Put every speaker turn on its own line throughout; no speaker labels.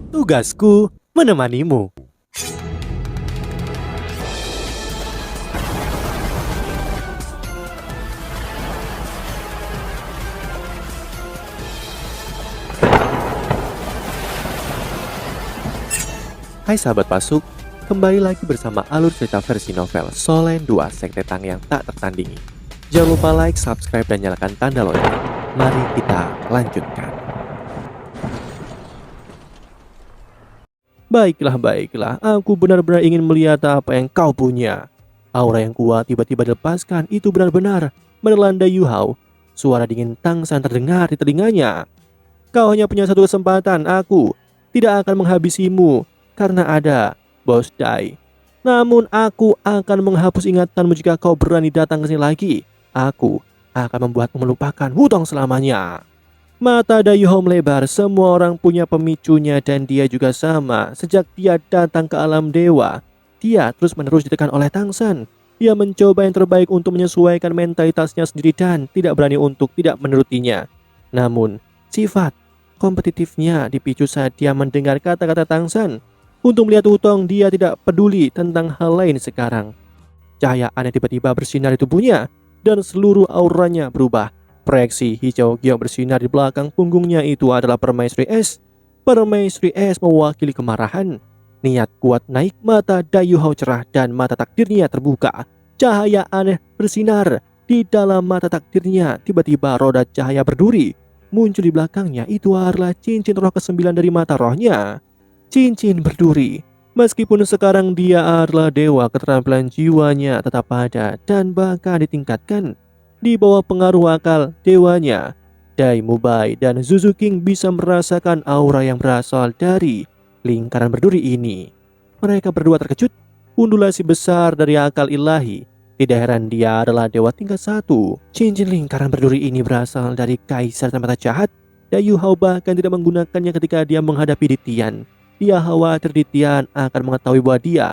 Tugasku menemanimu. Hai sahabat Pasuk, kembali lagi bersama alur cerita versi novel Solen 2 Sekte Tang yang tak tertandingi. Jangan lupa like, subscribe, dan nyalakan tanda lonceng. Mari kita lanjutkan. Baiklah, aku benar-benar ingin melihat apa yang kau punya. Aura yang kuat tiba-tiba dilepaskan, itu benar-benar menelan Yu Hao. Suara dingin Tang San terdengar di telinganya. Kau hanya punya satu kesempatan, aku tidak akan menghabisimu karena ada Bos Dai. Namun aku akan menghapus ingatanmu jika kau berani datang ke sini lagi. Aku akan membuatmu melupakan Wutong selamanya. Mata Yu Hao melebar, semua orang punya pemicunya dan dia juga sama. Sejak dia datang ke alam dewa, dia terus-menerus ditekan oleh Tang San. Dia mencoba yang terbaik untuk menyesuaikan mentalitasnya sendiri dan tidak berani untuk tidak menurutinya. Namun, sifat kompetitifnya dipicu saat dia mendengar kata-kata Tang San. Untuk melihat Wutong, dia tidak peduli tentang hal lain sekarang. Cahaya aneh tiba-tiba bersinar di tubuhnya dan seluruh auranya berubah. Proyeksi hijau giok bersinar di belakang punggungnya itu adalah Permaisuri Es. Permaisuri Es mewakili kemarahan. Niat kuat naik, mata Yu Hao cerah dan mata takdirnya terbuka. Cahaya aneh bersinar di dalam mata takdirnya. Tiba-tiba roda cahaya berduri muncul di belakangnya. Itu adalah cincin roh ke-9 dari mata rohnya. Cincin berduri. Meskipun sekarang dia adalah dewa, keterampilan jiwanya tetap ada dan bahkan ditingkatkan. Di bawah pengaruh akal dewanya, Dai Mubai dan Zuzu King bisa merasakan aura yang berasal dari lingkaran berduri ini. Mereka berdua terkejut. Undulasi besar dari akal ilahi. Tidak heran dia adalah dewa tingkat 1. Cincin lingkaran berduri ini berasal dari Kaisar Tanpa Jahat. Yu Hao bahkan tidak menggunakannya ketika dia menghadapi Ditian. Dia khawatir Ditian akan mengetahui bahwa dia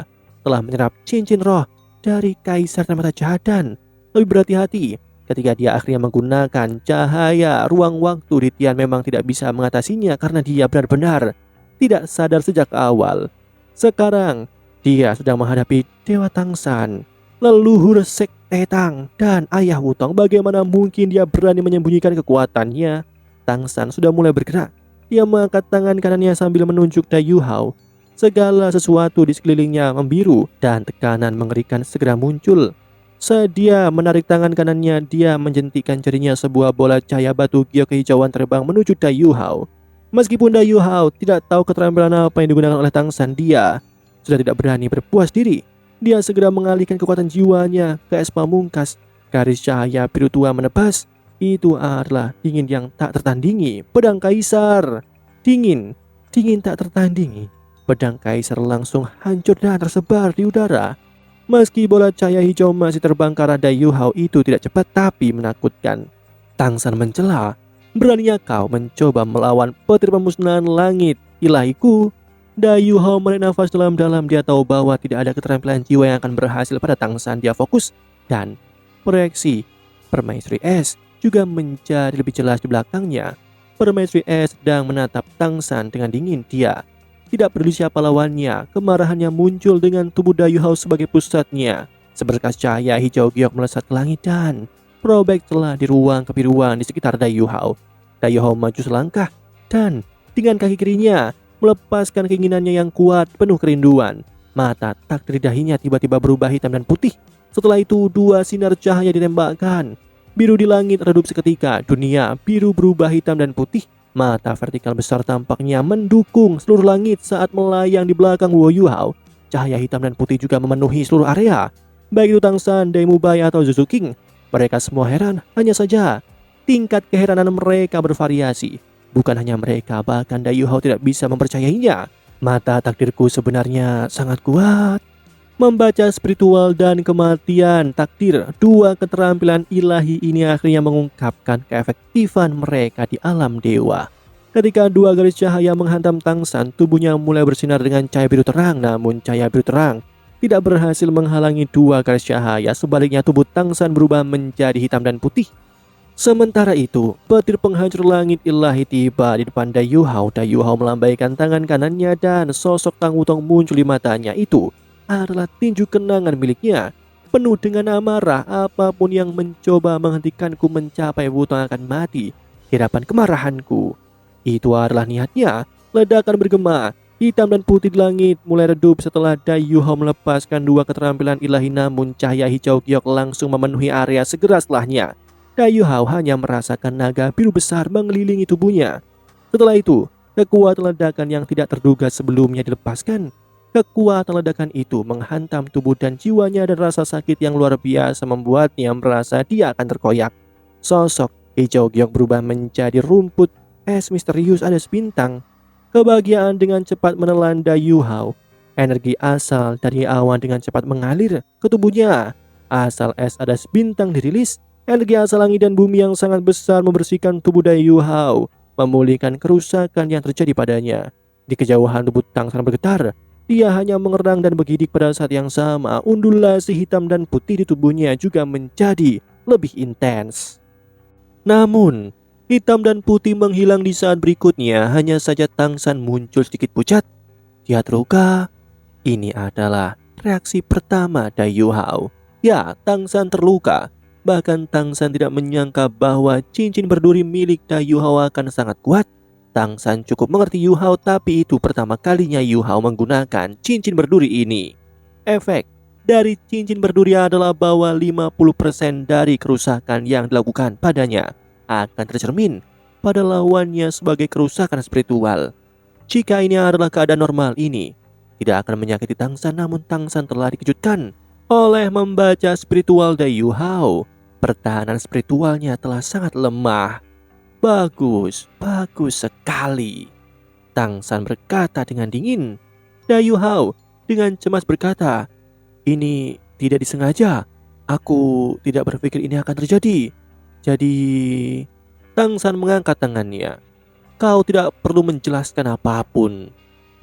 telah menyerap cincin roh dari Kaisar Tanpa Jahat dan lebih berhati-hati. Ketika dia akhirnya menggunakan cahaya ruang waktu, Ditian memang tidak bisa mengatasinya karena dia benar-benar tidak sadar sejak awal. Sekarang dia sedang menghadapi Dewa Tang San, leluhur Sekte Tang dan ayah Wutong. Bagaimana mungkin dia berani menyembunyikan kekuatannya? Tang San sudah mulai bergerak. Dia mengangkat tangan kanannya sambil menunjuk Yu Hao. Segala sesuatu di sekelilingnya membiru dan tekanan mengerikan segera muncul. Saat dia menarik tangan kanannya, dia menjentikkan jarinya, sebuah bola cahaya batu giok kehijauan terbang menuju Yu Hao. Meskipun Yu Hao tidak tahu keterampilan apa yang digunakan oleh Tang San, dia sudah tidak berani berpuas diri. Dia segera mengalihkan kekuatan jiwanya ke es pamungkas. Garis cahaya biru tua menebas. Itu adalah dingin yang tak tertandingi. Pedang Kaisar. Dingin tak tertandingi. Pedang Kaisar langsung hancur dan tersebar di udara. Meski bola cahaya hijau masih terbang ke arah Yu Hao, itu tidak cepat tapi menakutkan. Tang San mencela. Beraninya kau mencoba melawan petir pemusnahan langit, ilahiku? Yu Hao menarik nafas dalam-dalam. Dia tahu bahwa tidak ada keterampilan jiwa yang akan berhasil pada Tang San. Dia fokus dan proyeksi Permaisuri Es juga menjadi lebih jelas di belakangnya. Permaisuri Es sedang menatap Tang San dengan dingin. Dia tidak peduli siapa lawannya. Kemarahannya muncul dengan tubuh Yu Hao sebagai pusatnya. Seberkas cahaya hijau giok melesat ke langit dan merobek celah di ruang kebiruan di sekitar Yu Hao. Yu Hao maju selangkah dan dengan kaki kirinya melepaskan keinginannya yang kuat penuh kerinduan. Mata takdir dahinya tiba-tiba berubah hitam dan putih. Setelah itu dua sinar cahaya ditembakkan. Biru di langit redup seketika. Dunia biru berubah hitam dan putih. Mata vertikal besar tampaknya mendukung seluruh langit saat melayang di belakang Yu Hao. Cahaya hitam dan putih juga memenuhi seluruh area. Baik itu Tang San, Dai Mubai atau Zuzu King. Mereka semua heran. Hanya saja tingkat keheranan mereka bervariasi. Bukan hanya mereka, bahkan Yu Hao tidak bisa mempercayainya. Mata takdirku sebenarnya sangat kuat. Membaca spiritual dan kematian takdir, dua keterampilan ilahi ini akhirnya mengungkapkan keefektifan mereka di alam dewa. Ketika dua garis cahaya menghantam Tang San, tubuhnya mulai bersinar dengan cahaya biru terang. Namun cahaya biru terang tidak berhasil menghalangi dua garis cahaya. Sebaliknya tubuh Tang San berubah menjadi hitam dan putih. Sementara itu, petir penghancur langit ilahi tiba di depan Dayu Hao. Dayu Hao melambaikan tangan kanannya dan sosok Tang Wutong muncul di matanya. Itu adalah tinju kenangan miliknya. Penuh dengan amarah, apapun yang mencoba menghentikanku mencapai Wutong akan mati di hadapan kemarahanku. Itu adalah niatnya. Ledakan bergema, hitam dan putih di langit mulai redup setelah Dayu Hao melepaskan dua keterampilan ilahi, namun cahaya hijau giok langsung memenuhi area segera setelahnya. Dayu Hao hanya merasakan naga biru besar mengelilingi tubuhnya. Setelah itu, kekuatan ledakan yang tidak terduga sebelumnya dilepaskan. Kekuatan ledakan itu menghantam tubuh dan jiwanya, dan rasa sakit yang luar biasa membuatnya merasa dia akan terkoyak. Sosok hijau giok berubah menjadi rumput es misterius alias bintang. Kebahagiaan dengan cepat menelan Dayu Hao. Energi asal dari awan dengan cepat mengalir ke tubuhnya. Asal es alias bintang dirilis. Energi asal langit dan bumi yang sangat besar membersihkan tubuh Dayu Hao, memulihkan kerusakan yang terjadi padanya. Di kejauhan tubuh Tangsan bergetar. Dia hanya mengerang dan bergidik pada saat yang sama. Undulasi hitam dan putih di tubuhnya juga menjadi lebih intens. Namun, hitam dan putih menghilang di saat berikutnya. Hanya saja Tangsan muncul sedikit pucat. Dia terluka. Ini adalah reaksi pertama Dayu Hao. Ya, Tangsan terluka. Bahkan Tangsan tidak menyangka bahwa cincin berduri milik Dayu Hao akan sangat kuat. Tangsan cukup mengerti Yu Hao, tapi itu pertama kalinya Yu Hao menggunakan cincin berduri ini. Efek dari cincin berduri adalah bahwa 50% dari kerusakan yang dilakukan padanya akan tercermin pada lawannya sebagai kerusakan spiritual. Jika ini adalah keadaan normal, ini tidak akan menyakiti Tangsan, namun Tangsan telah dikejutkan oleh membaca spiritual Dayu Hao. Pertahanan spiritualnya telah sangat lemah. Bagus sekali, Tangsan berkata dengan dingin. Dayu Hao dengan cemas berkata, ini tidak disengaja. Aku tidak berpikir ini akan terjadi. Jadi, Tangsan mengangkat tangannya. Kau tidak perlu menjelaskan apapun.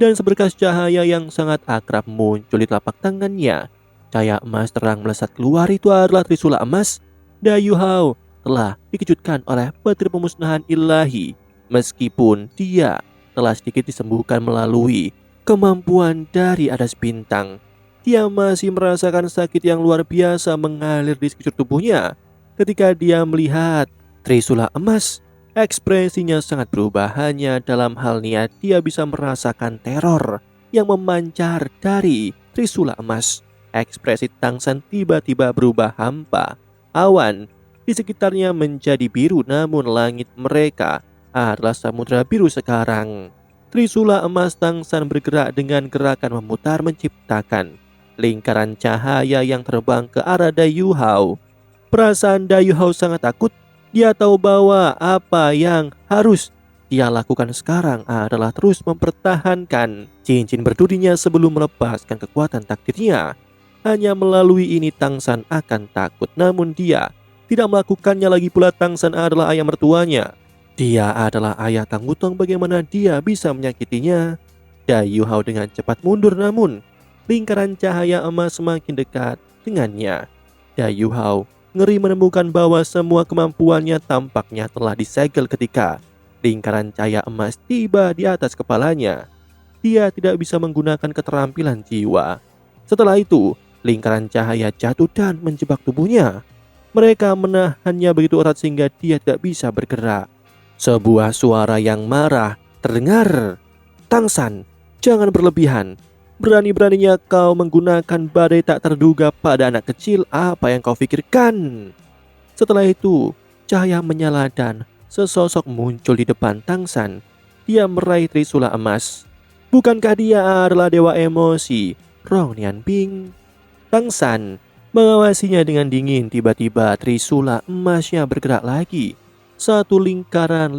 Dan seberkas cahaya yang sangat akrab muncul di telapak tangannya. Cahaya emas terang melesat keluar. Itu adalah trisula emas. Dayu Hao telah dikejutkan oleh petir pemusnahan ilahi. Meskipun dia telah sedikit disembuhkan melalui kemampuan dari adas bintang, dia masih merasakan sakit yang luar biasa mengalir di sekujur tubuhnya. Ketika dia melihat trisula emas, ekspresinya sangat berubah. Hanya dalam hal niat dia bisa merasakan teror yang memancar dari trisula emas. Ekspresi Tangsan tiba-tiba berubah hampa. Awan di sekitarnya menjadi biru, namun langit mereka adalah samudra biru sekarang. Trisula emas Tangsan bergerak dengan gerakan memutar, menciptakan lingkaran cahaya yang terbang ke arah Dayu Hao. Perasaan Dayu Hao sangat takut. Dia tahu bahwa apa yang harus dia lakukan sekarang adalah terus mempertahankan cincin berdurinya sebelum melepaskan kekuatan takdirnya. Hanya melalui ini Tangsan akan takut, namun dia tidak melakukannya lagi pula. Tangsan adalah ayah mertuanya. Dia adalah ayah Tang Wutong, bagaimana dia bisa menyakitinya? Dayu Hao dengan cepat mundur, namun lingkaran cahaya emas semakin dekat dengannya. Dayu Hao ngeri menemukan bahwa semua kemampuannya tampaknya telah disegel ketika lingkaran cahaya emas tiba di atas kepalanya. Dia tidak bisa menggunakan keterampilan jiwa. Setelah itu, lingkaran cahaya jatuh dan menjebak tubuhnya. Mereka menahannya begitu erat sehingga dia tidak bisa bergerak. Sebuah suara yang marah terdengar. Tangsan, jangan berlebihan. Berani-beraninya kau menggunakan badai tak terduga pada anak kecil. Apa yang kau pikirkan? Setelah itu, cahaya menyala dan sesosok muncul di depan Tangsan. Dia meraih trisula emas. Bukankah dia adalah dewa emosi, Rong Nianbing? Tangsan mengawasinya dengan dingin. Tiba-tiba trisula emasnya bergerak lagi. Satu lingkaran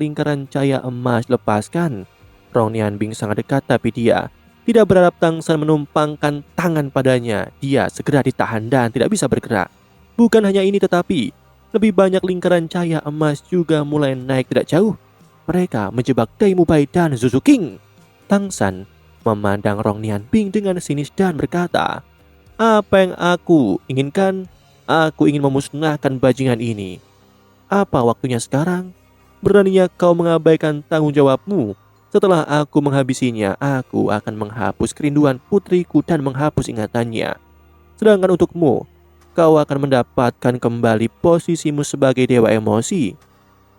cahaya emas lepaskan. Rong Nianbing sangat dekat, tapi dia tidak berharap Tangsan menumpangkan tangan padanya. Dia segera ditahan dan tidak bisa bergerak. Bukan hanya ini, tetapi lebih banyak lingkaran cahaya emas juga mulai naik tidak jauh. Mereka menjebak Dai Mubai dan Zuzu King. Tangsan memandang Rong Nianbing dengan sinis dan berkata, apa yang aku inginkan? Aku ingin memusnahkan bajingan ini. Apa waktunya sekarang? Beraninya kau mengabaikan tanggung jawabmu? Setelah aku menghabisinya, aku akan menghapus kerinduan putriku dan menghapus ingatannya. Sedangkan untukmu, kau akan mendapatkan kembali posisimu sebagai dewa emosi.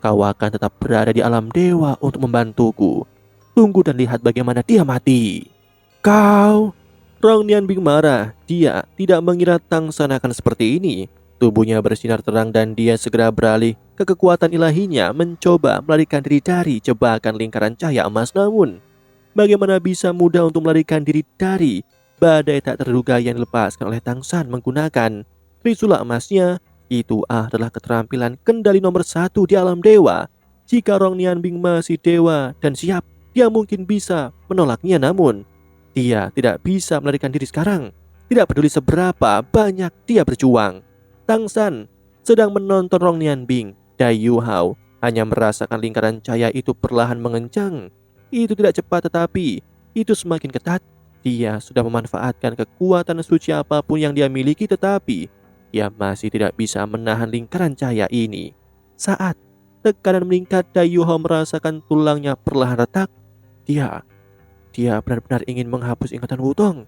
Kau akan tetap berada di alam dewa untuk membantuku. Tunggu dan lihat bagaimana dia mati. Kau... Rong Nianbing marah. Dia tidak mengira Tang San akan seperti ini. Tubuhnya bersinar terang dan dia segera beralih ke kekuatan ilahinya mencoba melarikan diri dari jebakan lingkaran cahaya emas. Namun, bagaimana bisa mudah untuk melarikan diri dari badai tak terduga yang dilepaskan oleh Tang San menggunakan trisula emasnya? Itu adalah keterampilan kendali nomor 1 di alam dewa. Jika Rong Nianbing masih dewa dan siap, dia mungkin bisa menolaknya, namun dia tidak bisa melarikan diri sekarang. Tidak peduli seberapa banyak dia berjuang. Tang San sedang menonton Rong Nianbing. Dai Yu Hao hanya merasakan lingkaran cahaya itu perlahan mengencang. Itu tidak cepat tetapi itu semakin ketat. Dia sudah memanfaatkan kekuatan suci apapun yang dia miliki, tetapi dia masih tidak bisa menahan lingkaran cahaya ini. Saat tekanan meningkat, Dai Yu Hao merasakan tulangnya perlahan retak. Dia benar-benar ingin menghapus ingatan Wutong.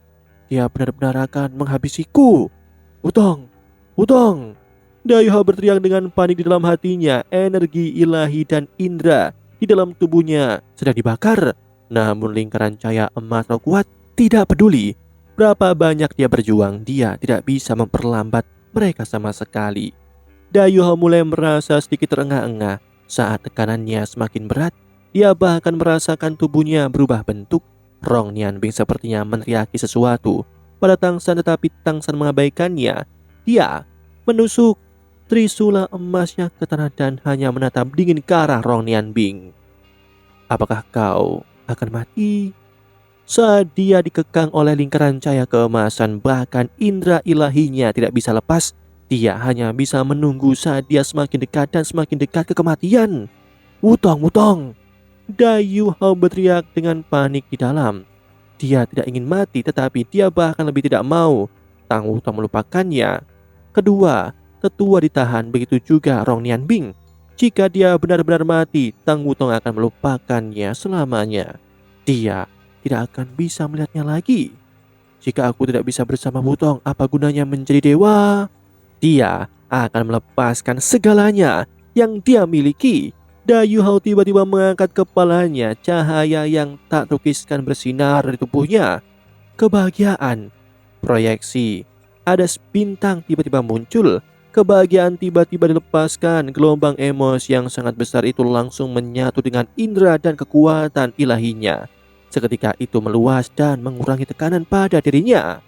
Dia benar-benar akan menghabisiku. Wutong, Wutong. Dai Yu Hao berteriak dengan panik di dalam hatinya. Energi ilahi dan indera di dalam tubuhnya sedang dibakar. Namun lingkaran cahaya emas terlalu kuat. Tidak peduli berapa banyak dia berjuang, dia tidak bisa memperlambat mereka sama sekali. Dai Yu Hao mulai merasa sedikit terengah-engah saat tekanannya semakin berat. Dia bahkan merasakan tubuhnya berubah bentuk. Rong Nianbing sepertinya meneriaki sesuatu pada Tang San, tetapi Tang San mengabaikannya. Dia menusuk trisula emasnya ke tanah dan hanya menatap dingin ke arah Rong Nianbing. Apakah kau akan mati? Saat dia dikekang oleh lingkaran cahaya keemasan, bahkan indera ilahinya tidak bisa lepas. Dia hanya bisa menunggu saat dia semakin dekat dan semakin dekat ke kematian. Wutong, Wutong! Dai Yu Hao berteriak dengan panik di dalam. Dia tidak ingin mati, tetapi dia bahkan lebih tidak mau Tang Wutong melupakannya. Kedua tetua ditahan, begitu juga Rong Nianbing. Jika dia benar-benar mati, Tang Wutong akan melupakannya selamanya. Dia tidak akan bisa melihatnya lagi. Jika aku tidak bisa bersama Wutong, apa gunanya menjadi dewa? Dia akan melepaskan segalanya yang dia miliki. Dai Yu Hao tiba-tiba mengangkat kepalanya. Cahaya yang tak terlukiskan bersinar di tubuhnya. Kebahagiaan, proyeksi, ada bintang tiba-tiba muncul. Kebahagiaan tiba-tiba dilepaskan. Gelombang emosi yang sangat besar itu langsung menyatu dengan indera dan kekuatan ilahinya. Seketika itu meluas dan mengurangi tekanan pada dirinya.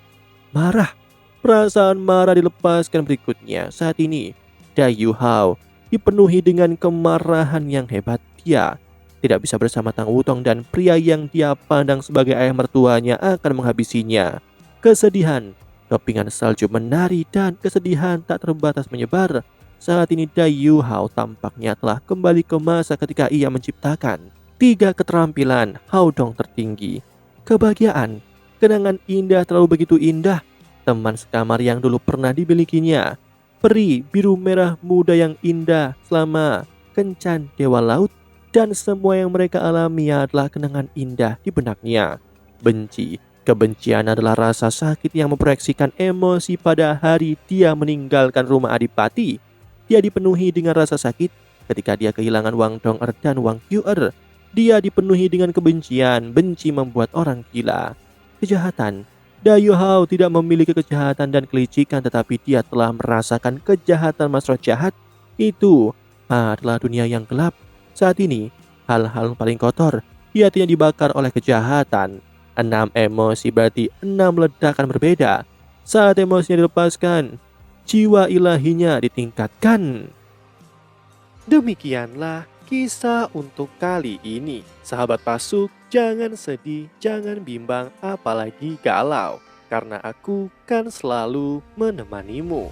Marah, perasaan marah dilepaskan berikutnya. Saat ini Dai Yu Hao dipenuhi dengan kemarahan yang hebat. Dia tidak bisa bersama Tang Wutong dan pria yang dia pandang sebagai ayah mertuanya akan menghabisinya. Kesedihan, kepingan salju menari dan kesedihan tak terbatas menyebar. Saat ini Dai Yu Hao tampaknya telah kembali ke masa ketika ia menciptakan 3 keterampilan Hao Dong tertinggi. Kebahagiaan, kenangan indah, terlalu begitu indah. Teman sekamar yang dulu pernah dimilikinya. Peri biru merah muda yang indah selama kencan dewa laut, dan semua yang mereka alami adalah kenangan indah di benaknya. Benci, kebencian adalah rasa sakit yang memproyeksikan emosi pada hari dia meninggalkan rumah Adipati. Dia dipenuhi dengan rasa sakit ketika dia kehilangan Wang Dong-er dan Wang Qiu-er. Dia dipenuhi dengan kebencian, benci membuat orang gila. Kejahatan, Dai Yu Hao tidak memiliki kejahatan dan kelicikan, tetapi dia telah merasakan kejahatan Mas Roh jahat. Itu adalah dunia yang gelap. Saat ini, hal-hal paling kotor di hatinya dibakar oleh kejahatan. 6 emosi berarti 6 ledakan berbeda. Saat emosinya dilepaskan, jiwa ilahinya ditingkatkan. Demikianlah kisah untuk kali ini. Sahabat Pasuk, jangan sedih, jangan bimbang, apalagi galau, karena aku kan selalu menemanimu.